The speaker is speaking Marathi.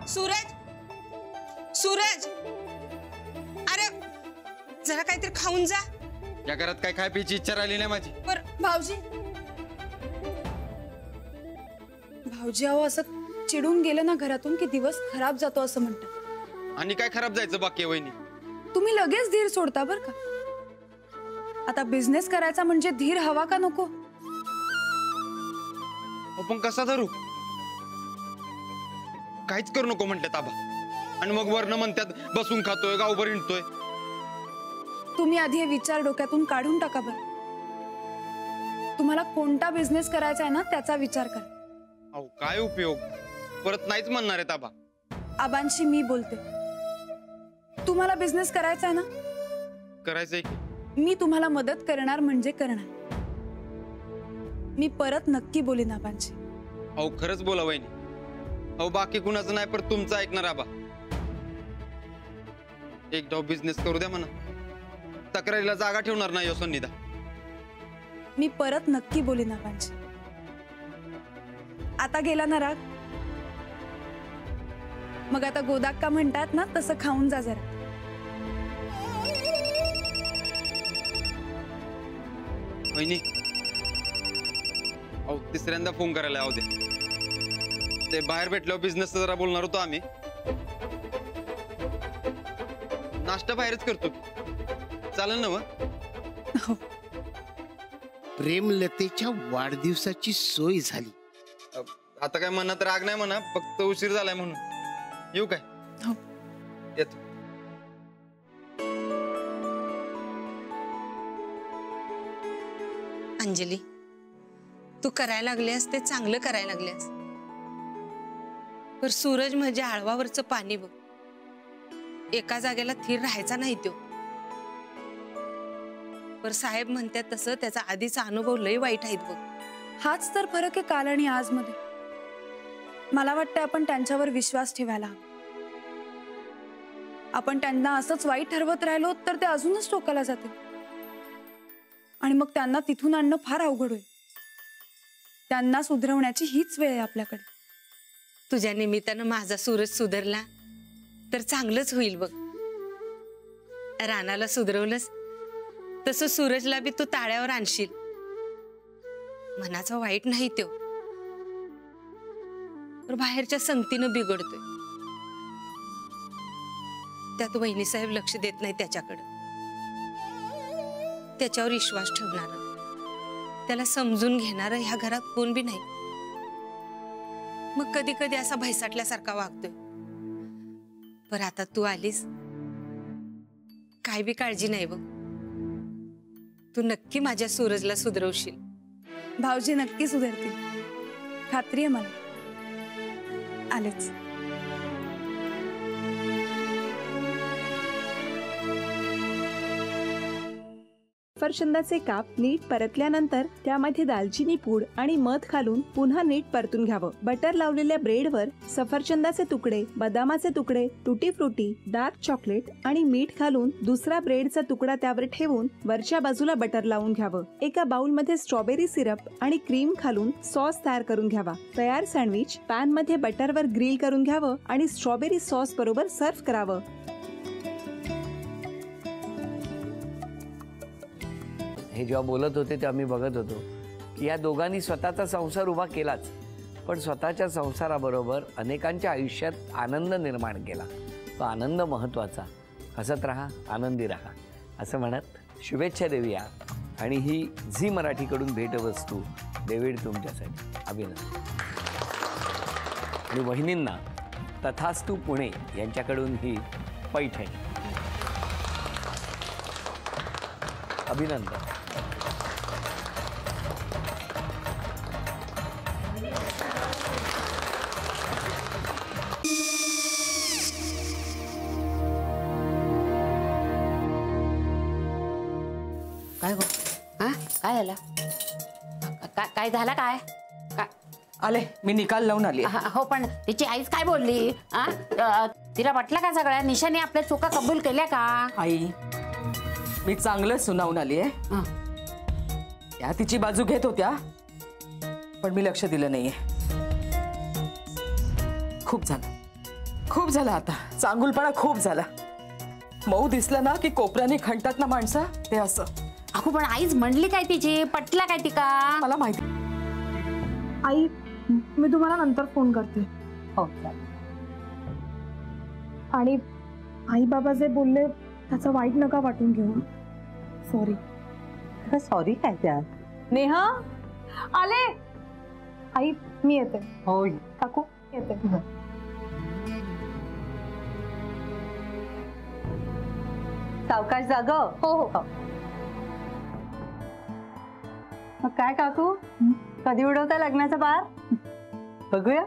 सूरज, सूरज, अरे जरा काहीतरी खाऊन जा। या घरात काय खाय प्यायची इच्छा राहिली नाही माझी। पर भाऊजी, भाऊजी अहो असं चिडून गेलं ना घरातून की दिवस खराब जातो असं म्हणतात। आणि काय खराब जायचं बाकी वहिनी? तुम्ही लगेच धीर सोडता बर का। आता बिझनेस करायचा म्हणजे धीर हवा का नको? पण कसा धरू? काहीच करू नको म्हणते ताबा, आणि मग वर्ण म्हणतात बसून खातोय गावभर हिंडतोय। तुम्ही आधी हे विचार डोक्यातून काढून टाका बरं। तुम्हाला कोणता बिझनेस करायचा आहे ना त्याचा विचार करा। अहो काय उपयोग, परत नाहीच म्हणणार आहे ताबा। आबांशी मी बोलते। तुम्हाला बिझनेस करायचा आहे ना? करायचंय की मी तुम्हाला मदत करणार म्हणजे करणार। मी परत नक्की बोलीन आबांशी। अहो खरंच बोला वहिनी। अहो बाकी कुणाचं नाही, पण तुमचं ऐकणार आबा। एक डाव बिझनेस करू द्या म्हणा, तक्रारीला जागा ठेवणार नाही हो सन्निधा। मी परत नक्की बोलीन आबांशी। आता गेला ना राग? मग आता गोदाक्का म्हणतात ना तसं खाऊन जा जरा। वहिनी अहो तिसऱ्यांदा फोन करायला यावं दे। ते बाहेर भेटल्यावर बिझनेस जरा बोलणार होतो आम्ही। नाश्ता बाहेरच करतो, चालेल ना? हो। प्रेमलतेच्या वाढदिवसाची सोय झाली। आता काय मनात राग नाही म्हणा, फक्त उशीर झालाय म्हणून। येऊ काय? हो येतो। अंजली, तू करायला लागल्यास ते चांगलं करायला लागल्यास, पर सूरज म्हणजे आळवावरचं पाणी बघ। एका जागेला थीर राहायचा नाही तो। पर साहेब म्हणतात तसं त्याचा आधीचा अनुभव लय वाईट आहेत बघ। हाच तर फरक आहे काल आणि आज मध्ये। मला वाटतं आपण त्यांच्यावर विश्वास ठेवायला हवा। आपण त्यांना असंच वाईट ठरवत राहिलो तर ते अजूनच टोकाला जातील, आणि मग त्यांना तिथून आणणं फार अवघड होईल। त्यांना सुधरवण्याची हीच वेळ आहे आपल्याकडे। तुझ्या निमित्तानं माझा सूरज सुधरला तर चांगलंच होईल बघ। रानाला सुधरवलंस तसं सूरजला बी तू ताळ्यावर आणशील। मनाचा वाईट नाही तो, तर बाहेरच्या संगतीनं बिघडतोय। त्यात वहिनी साहेब लक्ष देत नाही त्याच्याकडे। त्याच्यावर विश्वास ठेवणार, त्याला समजून घेणार ह्या घरात कोण बी नाही। मग कधी कधी असा भैसाटल्यासारखा वागतोय। पर आता तू आलीस, काय बी काळजी नाही बघ। तू नक्की माझ्या सूरजला सुधरवशील। भाऊजी नक्की सुधरतील, खात्री आहे मला। आलेच। सफरचंदाचे काप नीट परतल्यानंतर त्यामध्ये दालचिनी पूड आणि मध घालून पुन्हा नीट परतून घ्यावं। बटर लावलेल्या ब्रेडवर सफरचंदाचे तुकडे, बदामाचे तुकडे, टुटी फ्रुटी, डार्क चॉकलेट आणि मीठ घालून दुसरा ब्रेडचा तुकडा त्यावर ठेवून वरच्या बाजूला बटर लावून घ्यावं। एका बाउलमध्ये स्ट्रॉबेरी सिरप आणि क्रीम घालून सॉस तयार करून घ्यावा। तयार सँडविच पॅन मध्ये बटरवर ग्रिल करून घ्यावं आणि स्ट्रॉबेरी सॉस बरोबर सर्व्ह करावं। हे जेव्हा बोलत होते तेव्हा मी बघत होतो की या दोघांनी स्वतःचा संसार उभा केलाच, पण स्वतःच्या संसाराबरोबर अनेकांच्या आयुष्यात आनंद निर्माण केला। तो आनंद महत्त्वाचा। हसत राहा, आनंदी राहा असं म्हणत शुभेच्छा देऊया। आणि ही झी मराठीकडून भेटवस्तू डेव्हिड तुमच्यासाठी। अभिनंदन। आणि वहिनींना तथास्तु पुणे यांच्याकडून ही पैठणी। अभिनंदन। काय हो? हा काय झालं? काय झालं? काय आले मी निकाल लावून आली। हो पण तिची आईच काय बोलली? तिला वाटलं का सगळ्या निशाने आपल्या चुका कबूल केल्या का? आई मी चांगलं सुनावून आली आहे। त्या तिची बाजू घेत होत्या पण मी लक्ष दिलं नाहीये। खूप झालं, खूप झाला आता, चांगुलपणा खूप झाला. मऊ दिसलं ना की कोपऱ्याने खणतात ना माणसं, ते असं. अगो पण आईच म्हणली काय तिची, पटला काय तिका? मला माहिती. आई, मी तुम्हाला नंतर फोन करते. हो. आणि आई बाबा जे बोलले त्याचं वाईट नका वाटून घेऊ. सॉरी. सॉरी काय त्या? नेहा आले. आई मी येते. होय काकू येते. सावकाश जाग. हो हो. मग काय काकू, कधी उडवता लग्नाचा बार? बघूया.